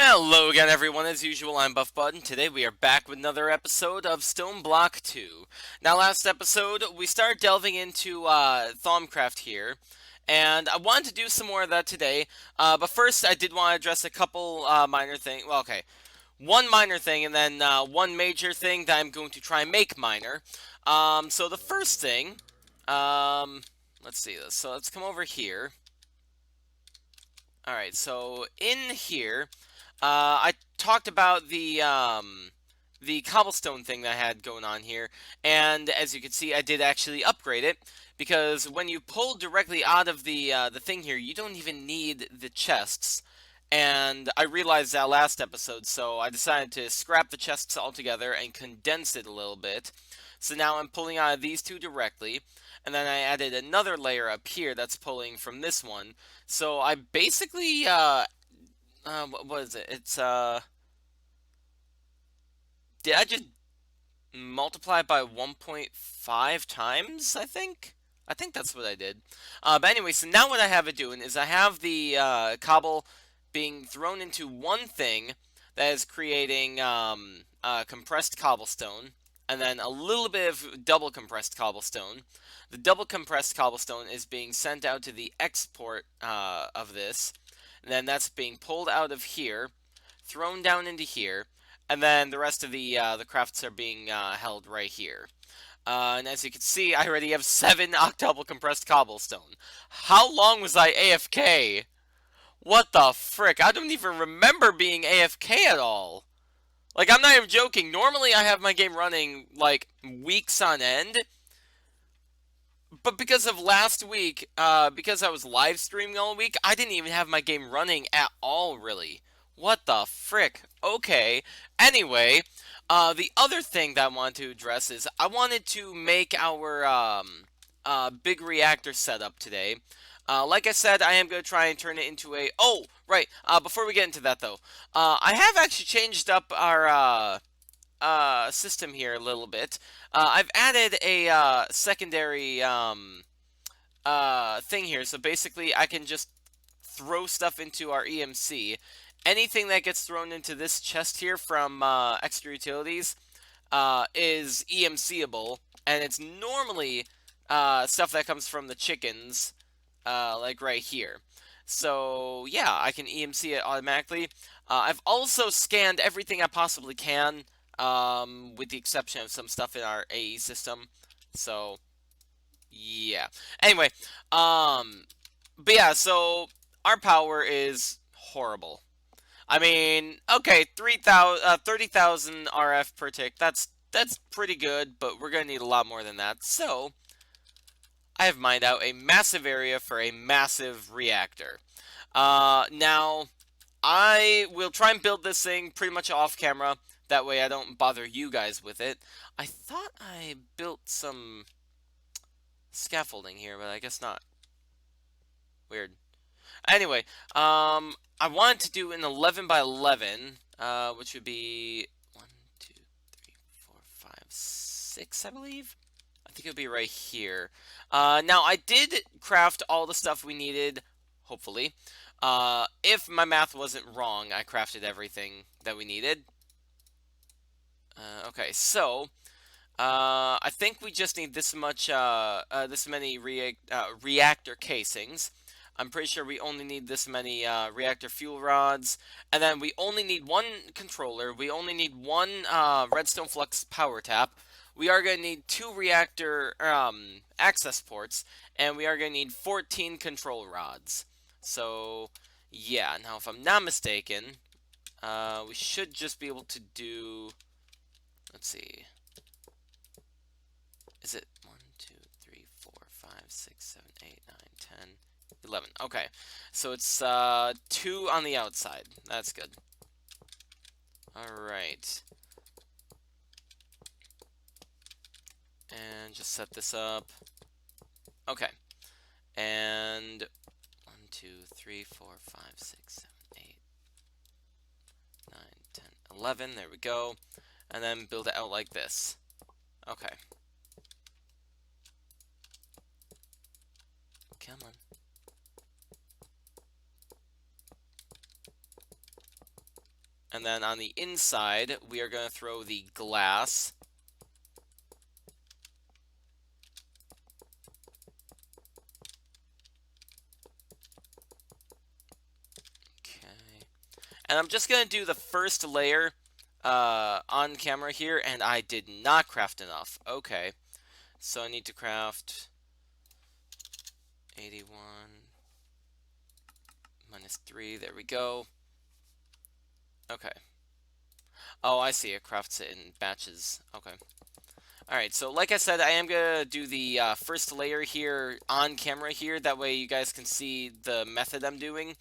Hello again, everyone. As usual, I'm Buff Bud, and today we are back with another episode of StoneBlock 2. Now, last episode, we started delving into Thaumcraft here, and I wanted to do some more of that today, but first I did want to address a couple minor things. Well, okay, one minor thing, and then one major thing that I'm going to try and make minor. So the first thing, let's see this. So let's come over here. Alright, so in here, I talked about the cobblestone thing that I had going on here, and as you can see, I did actually upgrade it, because when you pull directly out of the thing here, you don't even need the chests, and I realized that last episode, so I decided to scrap the chests altogether and condense it a little bit. So now I'm pulling out of these two directly, and then I added another layer up here that's pulling from this one. So I basically, what is it? It's, did I just multiply by 1.5 times, I think? I think that's what I did. But anyway, so now what I have it doing is I have the, cobble being thrown into one thing that is creating, compressed cobblestone, and then a little bit of double compressed cobblestone. The double compressed cobblestone is being sent out to the export of this, and then that's being pulled out of here, thrown down into here, and then the rest of the crafts are being held right here. And as you can see, I already have 7 octuple compressed cobblestone. How long was I AFK? What the frick? I don't even remember being AFK at all. Like, I'm not even joking. Normally, I have my game running, like, weeks on end. But because of last week, because I was live streaming all week, I didn't even have my game running at all, really. What the frick? Okay. Anyway, the other thing that I wanted to address is I wanted to make our big reactor setup today. Like I said, I am going to try and turn it into a... Oh, right. Before we get into that, though, I have actually changed up our system here a little bit. I've added a secondary thing here, so basically I can just throw stuff into our EMC. Anything that gets thrown into this chest here from extra utilities is EMCable, and it's normally stuff that comes from the chickens, like right here. So yeah, I can EMC it automatically. I've also scanned everything I possibly can, with the exception of some stuff in our AE system. So yeah. Anyway, but yeah, so our power is horrible. I mean, okay, 30,000 RF per tick. That's pretty good, but we're gonna need a lot more than that. So I have mined out a massive area for a massive reactor. Now I will try and build this thing pretty much off camera. That way I don't bother you guys with it. I thought I built some scaffolding here, but I guess not. Weird. Anyway, I wanted to do an 11 by 11, which would be 1, 2, 3, 4, 5, 6, I believe. I think it would be right here. Now, I did craft all the stuff we needed, hopefully. If my math wasn't wrong, I crafted everything that we needed. Okay, so I think we just need this much, this many reactor casings. I'm pretty sure we only need this many reactor fuel rods, and then we only need one controller. We only need one redstone flux power tap. We are going to need 2 reactor access ports, and we are going to need 14 control rods. So yeah, now if I'm not mistaken, we should just be able to do. Let's see. Is it 1, 2, 3, 4, 5, 6, 7, 8, 9, 10, 11? Okay, so it's 2 on the outside. That's good. Alright. And just set this up. Okay. And 1, 2, 3, 4, 5, 6, 7, 8, 9, 10, 11. There we go. And then build it out like this. Okay. Come on. And then on the inside, we are going to throw the glass. Okay. And I'm just going to do the first layer on camera here, and I did not craft enough. Okay. So I need to craft 81 minus 3. There we go. Okay. Oh, I see. It crafts it in batches. Okay. Alright, so like I said, I am going to do the first layer here on camera here. That way you guys can see the method I'm doing.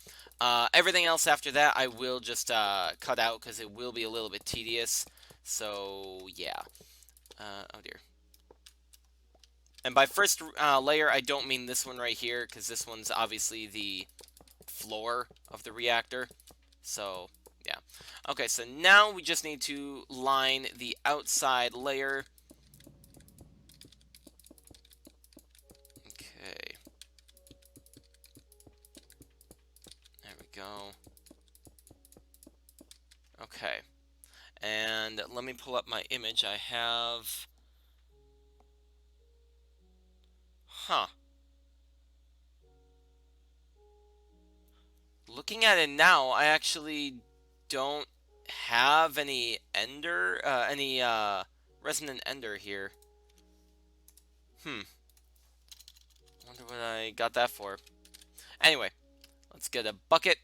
Everything else after that I will just cut out because it will be a little bit tedious. So, yeah. Oh dear. And by first layer, I don't mean this one right here, because this one's obviously the floor of the reactor. So, yeah. Okay, so now we just need to line the outside layer. Okay. There we go. Okay. And let me pull up my image. I have... Huh. Looking at it now, I actually don't have any resonant ender here. Wonder what I got that for. Anyway, let's get a bucket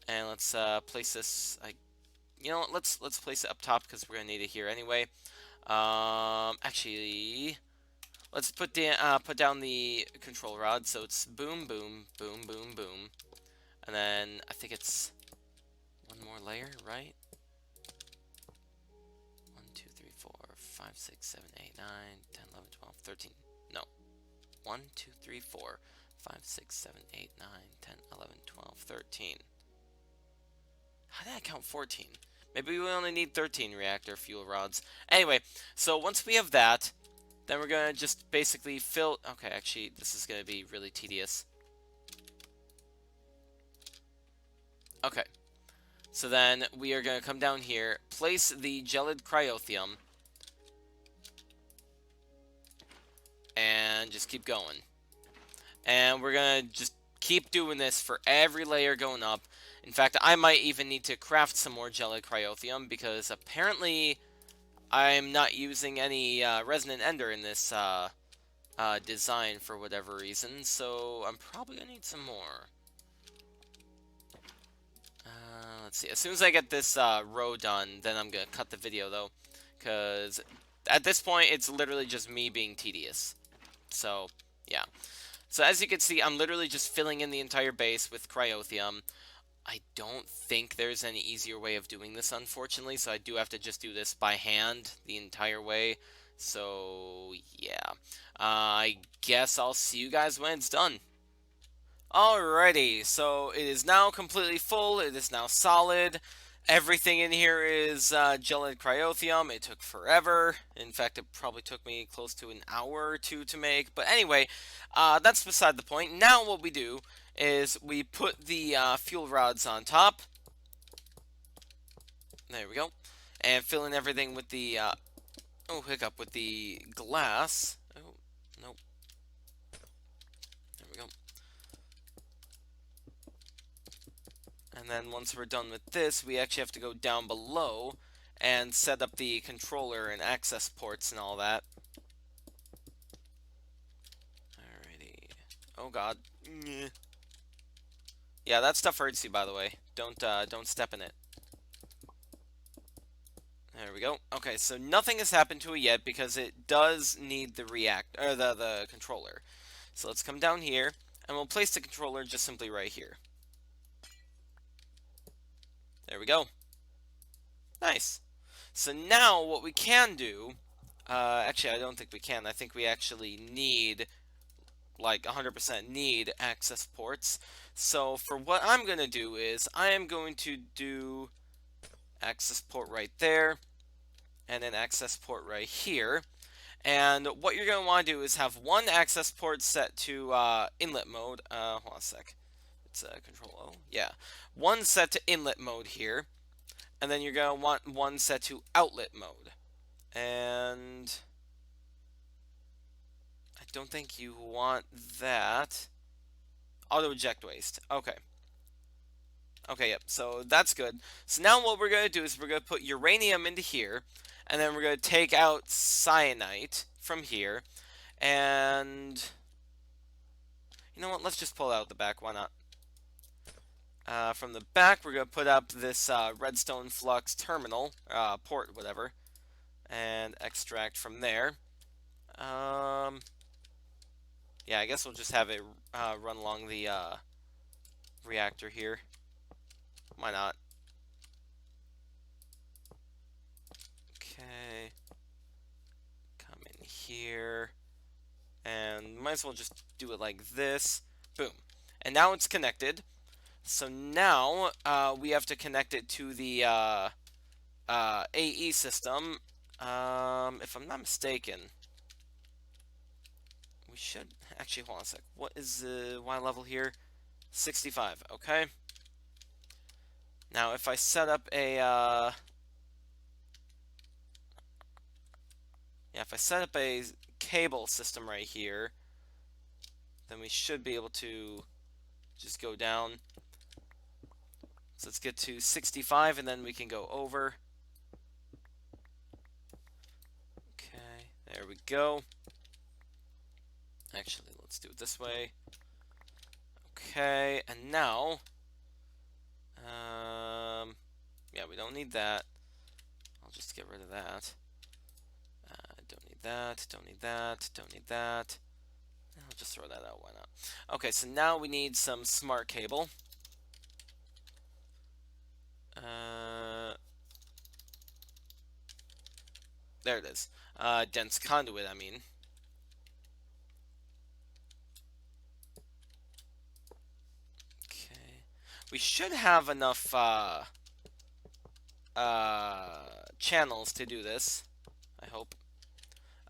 and let's place this. You know what? Let's place it up top because we're gonna need it here anyway. Actually, let's put down the control rod so it's boom, boom, boom, boom, boom, and then I think it's one more layer, right? 1, 2, 3, 4, 5, 6, 7, 8, 9, 10, 11, 12, 13. No. 1, 2, 3, 4, 5, 6, 7, 8, 9, 10, 11, 12, 13. How did I count 14? Maybe we only need 13 reactor fuel rods. Anyway, so once we have that, then we're going to just basically fill... Okay, actually, this is going to be really tedious. Okay. So then we are going to come down here, place the gelid cryotheum, and just keep going. And we're going to just keep doing this for every layer going up. In fact, I might even need to craft some more gelid cryotheum because apparently I'm not using any resonant ender in this design for whatever reason. So I'm probably going to need some more. Let's see. As soon as I get this row done, then I'm going to cut the video, though. Because at this point, it's literally just me being tedious. So, yeah. So as you can see, I'm literally just filling in the entire base with cryotheum. I don't think there's any easier way of doing this, unfortunately. So I do have to just do this by hand the entire way. So, yeah. I guess I'll see you guys when it's done. Alrighty, so it is now completely full, it is now solid. Everything in here is gelid cryotheum. It took forever. In fact, it probably took me close to an hour or two to make. But anyway, that's beside the point. Now what we do is we put the fuel rods on top. There we go. And fill in everything with the, oh, hiccup, with the glass. Oh, nope. There we go. And then once we're done with this, we actually have to go down below and set up the controller and access ports and all that. Alrighty. Oh god. Yeah, that stuff hurts you, by the way. Don't step in it. There we go. Okay, so nothing has happened to it yet because it does need the the controller. So let's come down here and we'll place the controller just simply right here. There we go. Nice. So now what we can do, actually I don't think we can. I think we actually need, like 100% need access ports. So for what I'm going to do is, I am going to do access port right there, and an access port right here. And what you're going to want to do is have one access port set to inlet mode. Hold on a sec. It's control O. Yeah. One set to inlet mode here. and then you're going to want one set to outlet mode. And I don't think you want that. Auto eject waste. Okay. Okay, yep. So that's good. So now what we're going to do is we're going to put uranium into here, and then we're going to take out cyanite from here, and you know what? Let's just pull it out the back. Why not? From the back, we're going to put up this redstone flux terminal, port, whatever, and extract from there. Yeah, I guess we'll just have it run along the reactor here. Why not? Okay. Come in here. And might as well just do it like this. Boom. And now it's connected. So now we have to connect it to the AE system. If I'm not mistaken, we should actually hold on a sec. What is the Y level here? 65. Okay. Now if I set up a if I set up a cable system right here, then we should be able to just go down. So let's get to 65 and then we can go over. Okay, there we go. Actually, let's do it this way. Okay, and now, yeah, we don't need that. I'll just get rid of that. Don't need that, don't need that, don't need that. I'll just throw that out, why not? Okay, so now we need some smart cable. There it is. Dense conduit, I mean. Okay. We should have enough channels to do this, I hope.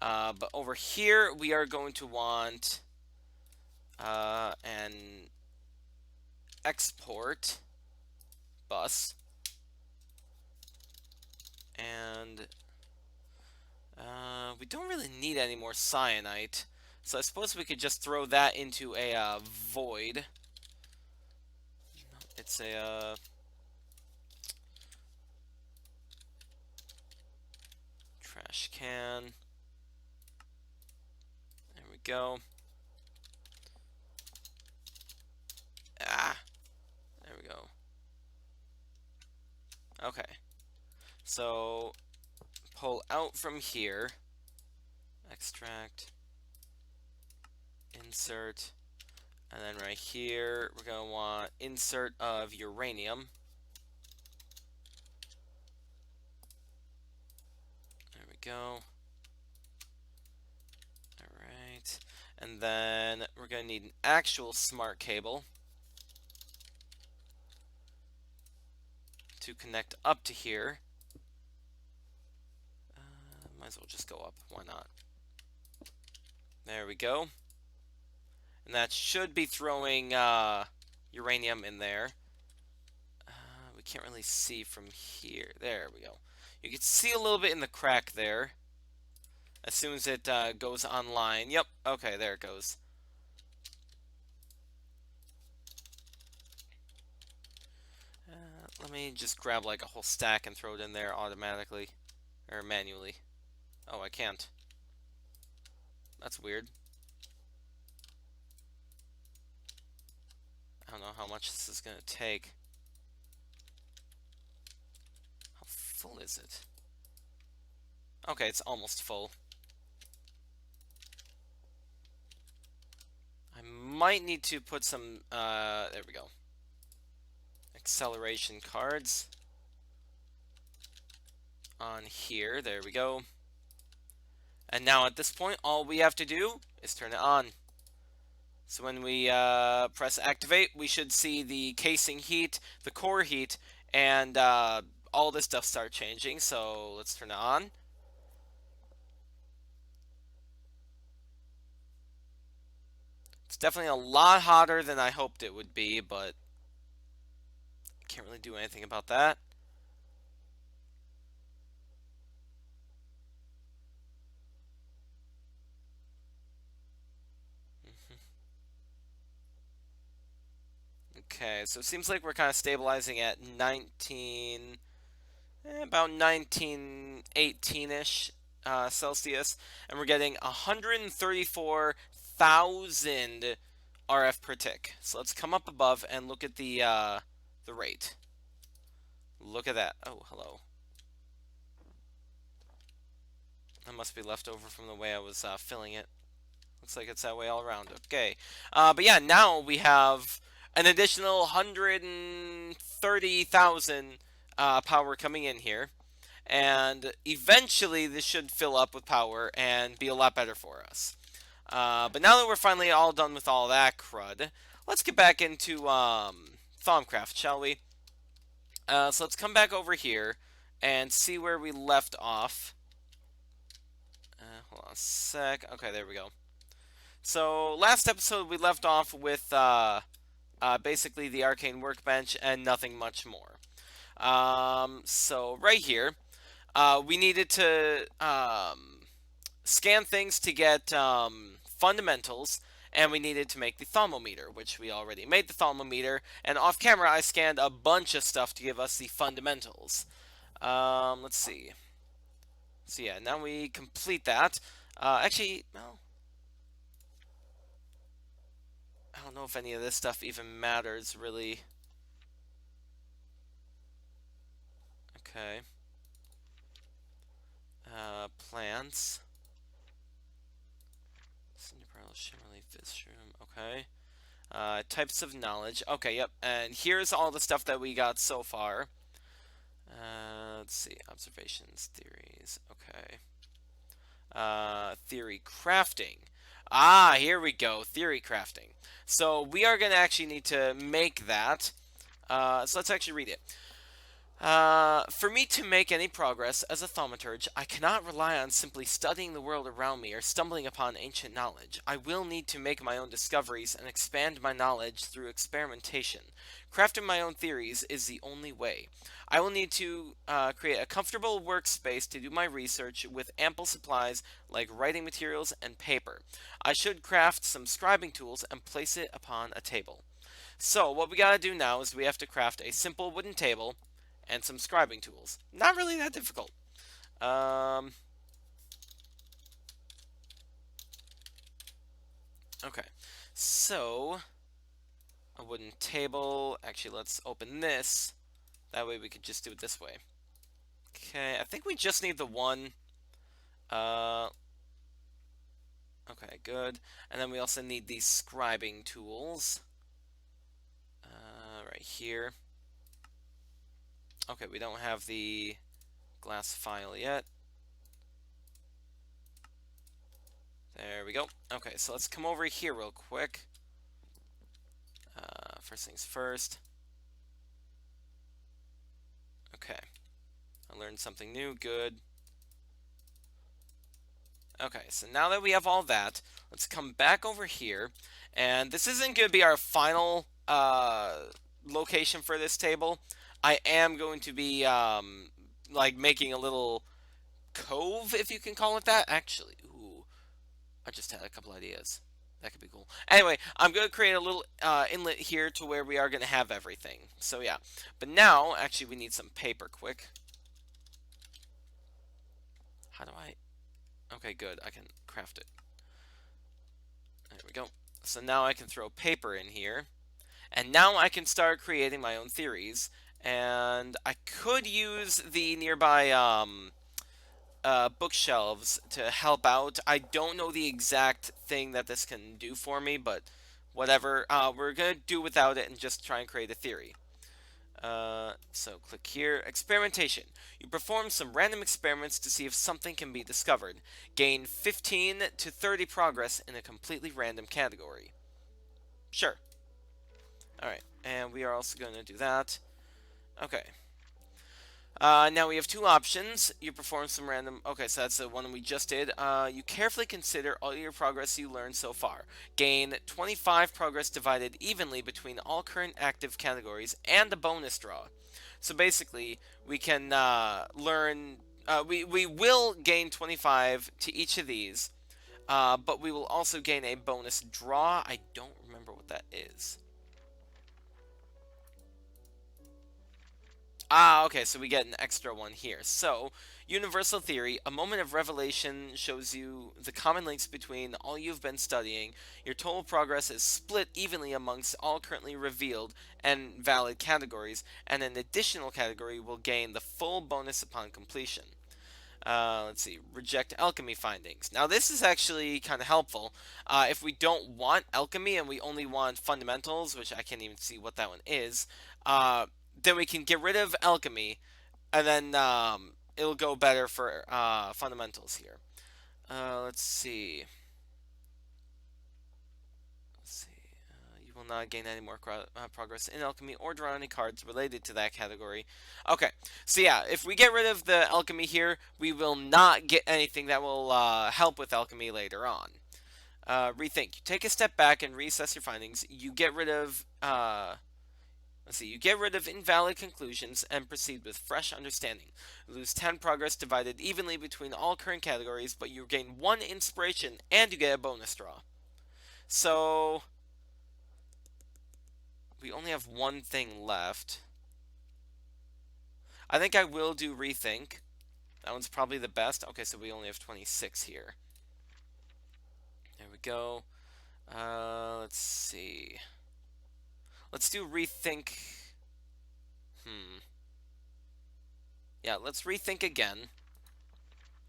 But over here, we are going to want an export bus. And we don't really need any more cyanite. So I suppose we could just throw that into a void. It's a trash can. There we go. Ah, there we go. Okay. So pull out from here. Extract. Insert. And then right here, we're going to want insert of uranium. There we go. Alright. And then we're going to need an actual smart cable to connect up to here. Might as well just go up. Why not? There we go. And that should be throwing uranium in there. We can't really see from here. There we go. You can see a little bit in the crack there. As soon as it goes online. Yep. Okay, there it goes. Let me just grab like a whole stack and throw it in there automatically. Or manually. Oh, I can't. That's weird. I don't know how much this is going to take. How full is it? Okay, it's almost full. I might need to put some, there we go. Acceleration cards on here. There we go. And now at this point, all we have to do is turn it on. So when we press activate, we should see the casing heat, the core heat, and all this stuff start changing. So let's turn it on. It's definitely a lot hotter than I hoped it would be, but can't really do anything about that. Okay, so it seems like we're kind of stabilizing at 19, about 1918-ish Celsius, and we're getting 134,000 RF per tick. So let's come up above and look at the rate. Look at that. Oh, hello. That must be left over from the way I was filling it. Looks like it's that way all around. Okay. But yeah, now we have an additional 130,000 power coming in here. And eventually this should fill up with power and be a lot better for us. But now that we're finally all done with all that crud, let's get back into Thaumcraft, shall we? So let's come back over here and see where we left off. Hold on a sec. Okay, there we go. So last episode we left off with basically the arcane workbench and nothing much more. So right here, we needed to scan things to get fundamentals, and we needed to make the thermometer, which we already made the thermometer, and off camera I scanned a bunch of stuff to give us the fundamentals. Let's see. So yeah, now we complete that. Actually, no. I don't know if any of this stuff even matters, really. Okay. Plants. Cinderella, Shimmerly, Fishroom. Okay. Types of knowledge. Okay, yep. And here's all the stuff that we got so far. Let's see. Observations, theories. Okay. Theory crafting. Ah, here we go. Theory crafting. So we are going to actually need to make that. So let's actually read it. For me to make any progress as a thaumaturge, I cannot rely on simply studying the world around me or stumbling upon ancient knowledge. I will need to make my own discoveries and expand my knowledge through experimentation. Crafting my own theories is the only way. I will need to create a comfortable workspace to do my research with ample supplies like writing materials and paper. I should craft some scribing tools and place it upon a table. So what we gotta do now is we have to craft a simple wooden table and some scribing tools. Not really that difficult. Okay, so a wooden table. Actually, let's open this. That way we could just do it this way. Okay, I think we just need the one. Okay, good. And then we also need these scribing tools. Right here. Okay, we don't have the glass file yet. There we go. Okay, so let's come over here real quick. First things first. Okay. I learned something new. Good. Okay, so now that we have all that, let's come back over here. And this isn't going to be our final location for this table. I am going to be like making a little cove, if you can call it that. Actually, ooh, I just had a couple ideas. That could be cool. Anyway, I'm going to create a little inlet here to where we are going to have everything. So yeah, but now actually we need some paper quick. How do I? Okay, good. I can craft it. There we go. So now I can throw paper in here. And now I can start creating my own theories. And I could use the nearby bookshelves to help out. I don't know the exact thing that this can do for me, but whatever. We're going to do without it and just try and create a theory. So click here. Experimentation. You perform some random experiments to see if something can be discovered. Gain 15 to 30 progress in a completely random category. Sure. Alright, and we are also going to do that. Okay. Now we have two options. You perform some random... Okay, so that's the one we just did. You carefully consider all your progress you learned so far. Gain 25 progress divided evenly between all current active categories and a bonus draw. So basically, we can learn... we will gain 25 to each of these, but we will also gain a bonus draw. I don't remember what that is. Ah, okay, so we get an extra one here. So, universal theory, a moment of revelation shows you the common links between all you've been studying. Your total progress is split evenly amongst all currently revealed and valid categories, and an additional category will gain the full bonus upon completion. Let's see, reject alchemy findings. Now, this is actually kind of helpful. If we don't want alchemy and we only want fundamentals, which I can't even see what that one is, then we can get rid of alchemy, and then it'll go better for fundamentals here. Let's see. You will not gain any more progress in alchemy or draw any cards related to that category. Okay, so yeah, if we get rid of the alchemy here, we will not get anything that will help with alchemy later on. Rethink. You take a step back and reassess your findings. You get rid of let's see. You get rid of invalid conclusions and proceed with fresh understanding. You lose 10 progress divided evenly between all current categories, but you gain 1 inspiration and you get a bonus draw. So we only have one thing left. I think I will do rethink. That one's probably the best. Okay, so we only have 26 here. There we go. Let's see. Let's do rethink. Yeah, let's rethink again.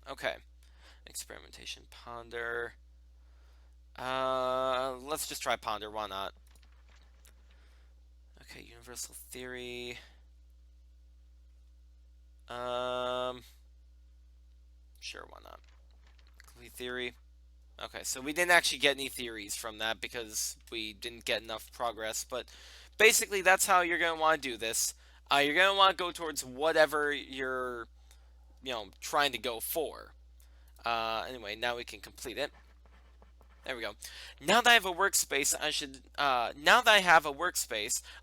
Okay. Experimentation, ponder. Let's just try ponder. Why not? Okay, universal theory. Sure, why not? Complete theory. Okay, so we didn't actually get any theories from that because we didn't get enough progress, but basically that's how you're going to want to do this. You're going to want to go towards whatever you're, trying to go for. Anyway, now we can complete it. There we go. Now that I have a workspace,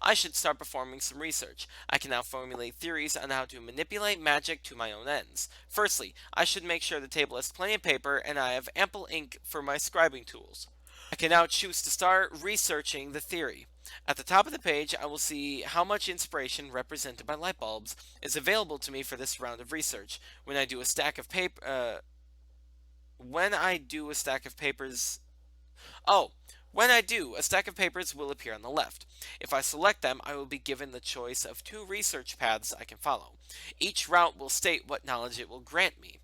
I should start performing some research. I can now formulate theories on how to manipulate magic to my own ends. Firstly, I should make sure the table has plenty of paper and I have ample ink for my scribing tools. I can now choose to start researching the theory. At the top of the page, I will see how much inspiration, represented by light bulbs, is available to me for this round of research. When I do a stack of paper, Oh, when I do, a stack of papers will appear on the left. If I select them, I will be given the choice of 2 research paths I can follow. Each route will state what knowledge it will grant me.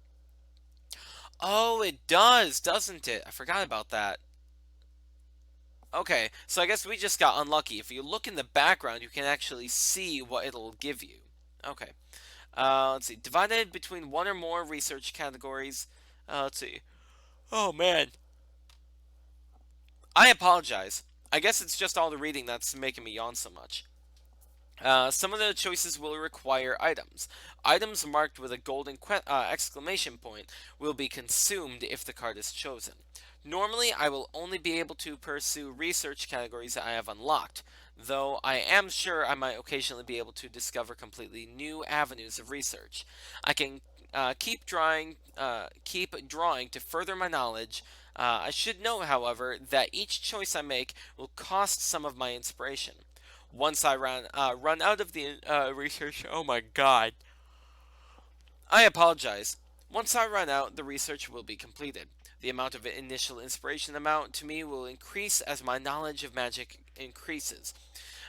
Oh, it does, doesn't it? I forgot about that. Okay, so I guess we just got unlucky. If you look in the background, you can actually see what it'll give you. Okay. Let's see. Divided between one or more research categories. Let's see. Oh, man. I apologize. I guess it's just all the reading that's making me yawn so much. Some of the choices will require items. Items marked with a golden exclamation point will be consumed if the card is chosen. Normally, I will only be able to pursue research categories that I have unlocked, though I am sure I might occasionally be able to discover completely new avenues of research. I can keep drawing to further my knowledge. I should note, however, that each choice I make will cost some of my inspiration. Once I run out of the research, oh my god. I apologize. Once I run out, the research will be completed. The amount of initial inspiration amount to me will increase as my knowledge of magic increases.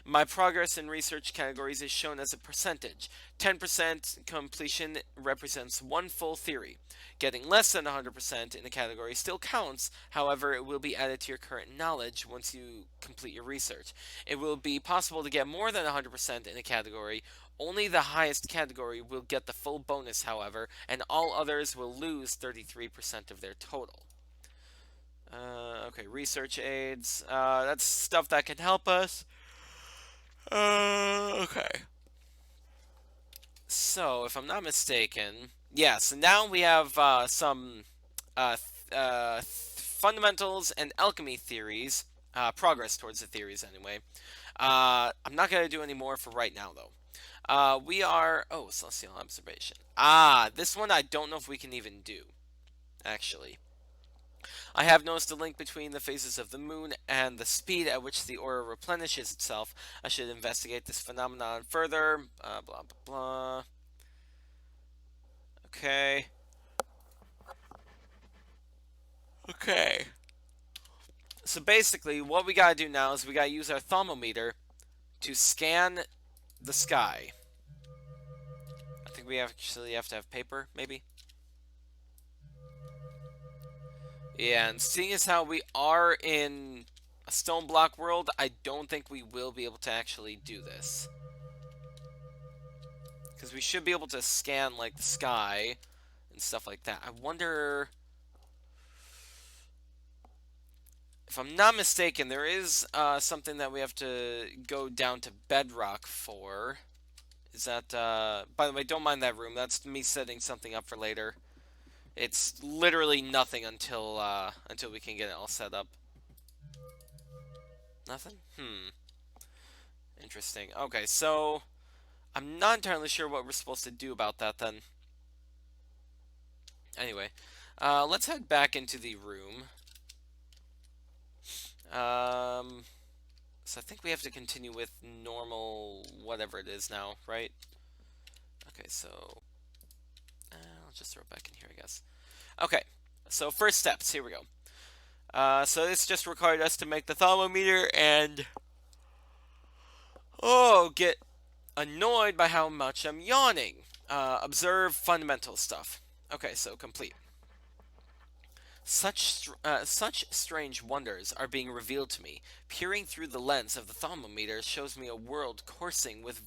My progress in research categories is shown as a percentage. 10% completion represents one full theory. Getting less than 100% in a category still counts, however, it will be added to your current knowledge once you complete your research. It will be possible to get more than 100% in a category. Only the highest category will get the full bonus, however, and all others will lose 33% of their total. Okay, research aids. That's stuff that can help us. Okay. So, if I'm not mistaken, yeah, so now we have some fundamentals and alchemy theories, progress towards the theories anyway. I'm not going to do any more for right now, though. Oh, Celestial Observation. This one I don't know if we can even do, actually. I have noticed a link between the phases of the moon and the speed at which the aura replenishes itself. I should investigate this phenomenon further. Blah, blah, blah. Okay. Okay. So basically, what we gotta do now is we gotta use our thermometer to scan the sky. I think we actually have to have paper, maybe? Yeah, and seeing as how we are in a StoneBlock world, I don't think we will be able to actually do this. Because we should be able to scan, like, the sky and stuff like that. I wonder... If I'm not mistaken, there is something that we have to go down to Bedrock for. Is that, by the way, don't mind that room. That's me setting something up for later. It's literally nothing until we can get it all set up. Nothing? Interesting. Okay, so I'm not entirely sure what we're supposed to do about that then. Anyway, let's head back into the room. So I think we have to continue with normal whatever it is now, right? Okay, so I'll just throw it back in here, I guess. Okay, so first steps, here we go. So this just required us to make the thermometer and get annoyed by how much I'm yawning. Observe fundamental stuff. Okay, so complete. Such strange wonders are being revealed to me. Peering through the lens of the thermometer shows me a world coursing with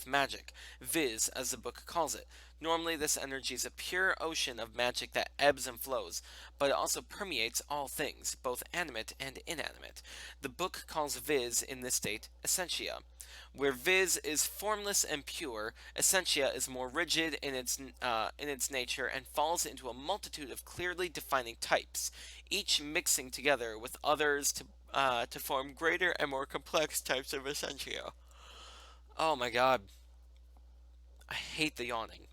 magic, viz, as the book calls it. Normally, this energy is a pure ocean of magic that ebbs and flows, but it also permeates all things, both animate and inanimate. The book calls viz in this state essentia. Where viz is formless and pure, essentia is more rigid in its nature and falls into a multitude of clearly defining types, each mixing together with others to form greater and more complex types of essentia. Oh my god, I hate the yawning.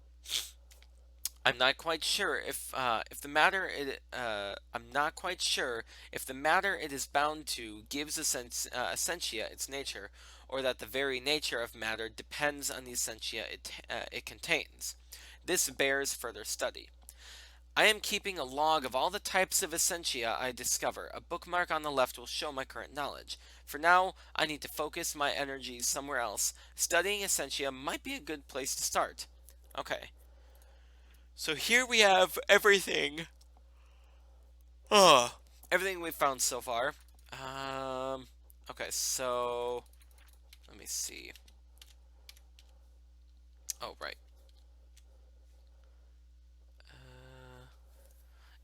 I'm not quite sure if the matter I'm not quite sure if the matter it is bound to gives essentia its nature, or that the very nature of matter depends on the essentia it contains. This bears further study. I am keeping a log of all the types of essentia I discover. A bookmark on the left will show my current knowledge. For now, I need to focus my energies somewhere else. Studying essentia might be a good place to start. Okay. So here we have everything. Everything we've found so far. Okay, so let me see. Oh, right.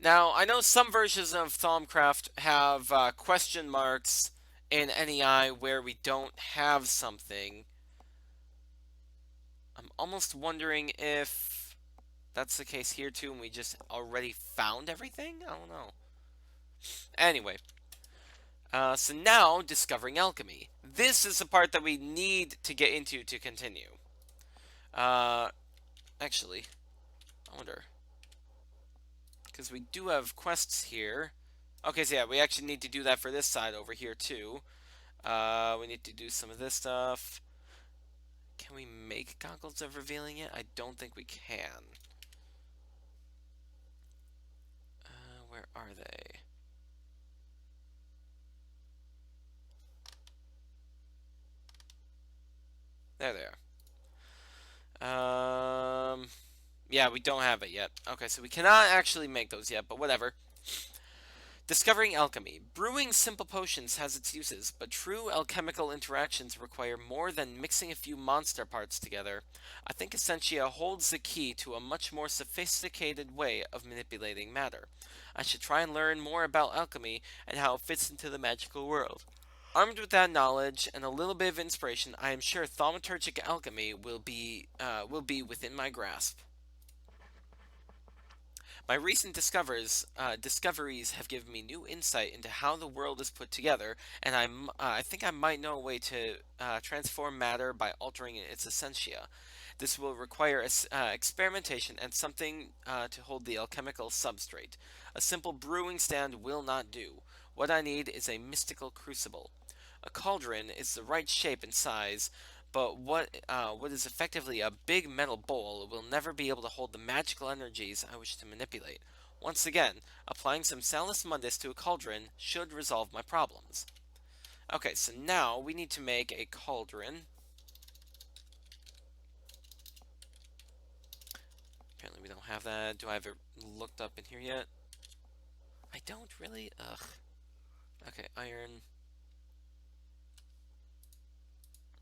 Now, I know some versions of Thaumcraft have question marks in NEI where we don't have something. I'm almost wondering if that's the case here too and we just already found everything? I don't know. Anyway. So now, discovering alchemy. This is the part that we need to get into to continue. Actually, I wonder. Because we do have quests here. Okay, so yeah, we actually need to do that for this side over here, too. We need to do some of this stuff. Can we make goggles of revealing it? I don't think we can. Where are they? There they are. Yeah, we don't have it yet. Okay, so we cannot actually make those yet, but whatever. Discovering alchemy. Brewing simple potions has its uses, but true alchemical interactions require more than mixing a few monster parts together. I think Essentia holds the key to a much more sophisticated way of manipulating matter. I should try and learn more about alchemy and how it fits into the magical world. Armed with that knowledge and a little bit of inspiration, I am sure thaumaturgic alchemy will be within my grasp. My recent discoveries have given me new insight into how the world is put together, and I think I might know a way to transform matter by altering its essentia. This will require experimentation and something to hold the alchemical substrate. A simple brewing stand will not do. What I need is a mystical crucible. A cauldron is the right shape and size, but what is effectively a big metal bowl will never be able to hold the magical energies I wish to manipulate. Once again, applying some Salus Mundus to a cauldron should resolve my problems. Okay, so now we need to make a cauldron. Apparently we don't have that. Do I have it looked up in here yet? I don't really. Ugh. Okay, iron.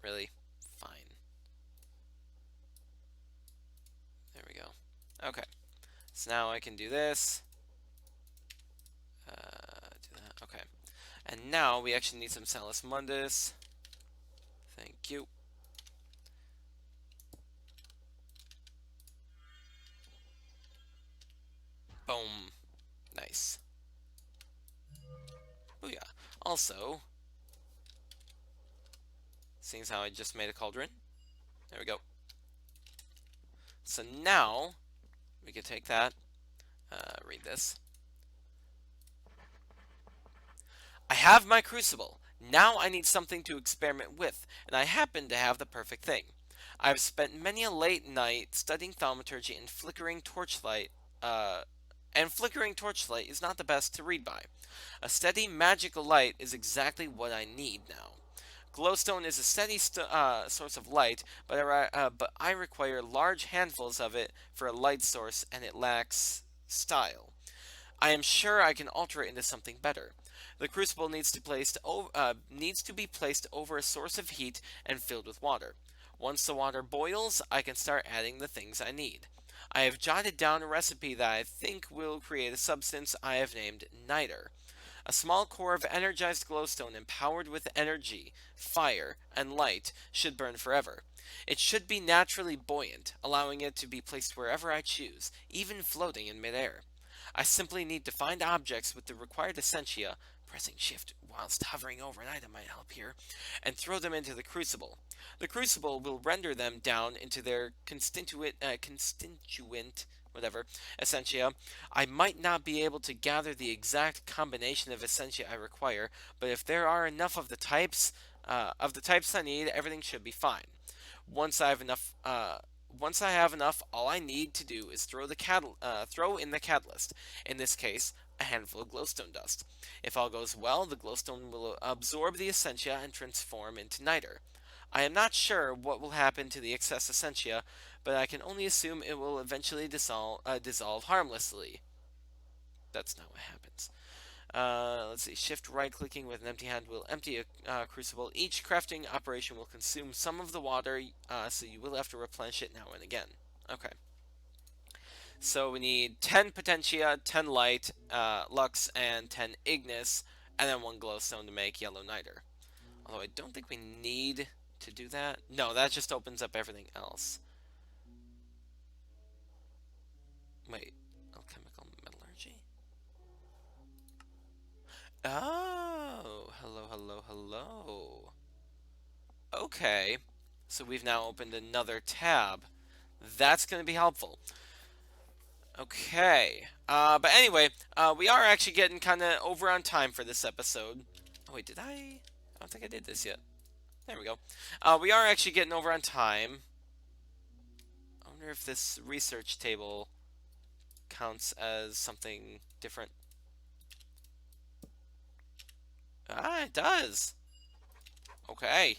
Really? Fine. There we go. Okay. So now I can do this. Do that. Okay. And now we actually need some Salus Mundus. Thank you. Boom. Nice. Booyah. Also, seeing as how I just made a cauldron. There we go. So now, we can take that. Read this. I have my crucible. Now I need something to experiment with, and I happen to have the perfect thing. I've spent many a late night studying thaumaturgy and flickering torchlight. Flickering torchlight is not the best to read by. A steady magical light is exactly what I need now. Glowstone is a steady source of light, but I require large handfuls of it for a light source, and it lacks style. I am sure I can alter it into something better. The crucible needs to be placed over a source of heat and filled with water. Once the water boils, I can start adding the things I need. I have jotted down a recipe that I think will create a substance I have named Niter. A small core of energized glowstone empowered with energy, fire, and light should burn forever. It should be naturally buoyant, allowing it to be placed wherever I choose, even floating in midair. I simply need to find objects with the required essentia, pressing shift whilst hovering over an item might help here, and throw them into the crucible. The crucible will render them down into their constituent whatever, essentia. I might not be able to gather the exact combination of essentia I require, but if there are enough of the types I need, everything should be fine. Once I have enough, all I need to do is throw in the catalyst. In this case, a handful of glowstone dust. If all goes well, the glowstone will absorb the essentia and transform into niter. I am not sure what will happen to the excess essentia, but I can only assume it will eventually dissolve harmlessly. That's not what happens. Let's see. Shift right-clicking with an empty hand will empty a crucible. Each crafting operation will consume some of the water, so you will have to replenish it now and again. Okay. So we need 10 potentia, 10 light, lux, and 10 ignis, and then 1 glowstone to make yellow niter. Although I don't think we need to do that. No, that just opens up everything else. Wait, alchemical metallurgy? Oh, hello, hello, hello. Okay, so we've now opened another tab. That's going to be helpful. Okay, but anyway, we are actually getting kind of over on time for this episode. Oh, wait, did I? I don't think I did this yet. There we go. We are actually getting over on time. I wonder if this research table counts as something different. Ah, it does. Okay.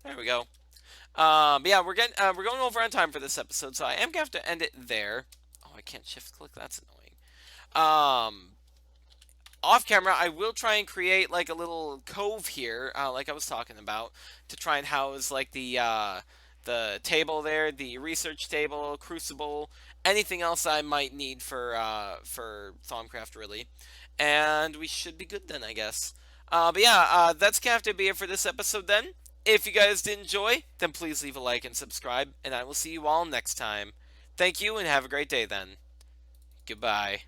There we go. But yeah, we're going over on time for this episode, so I am gonna have to end it there. Oh, I can't shift click. That's annoying. Off camera, I will try and create like a little cove here, like I was talking about, to try and house like the table there, the research table, crucible, anything else I might need for Thaumcraft really, and we should be good then, I guess. But yeah, that's gonna have to be it for this episode then. If you guys did enjoy, then please leave a like and subscribe, and I will see you all next time. Thank you, and have a great day then. Goodbye.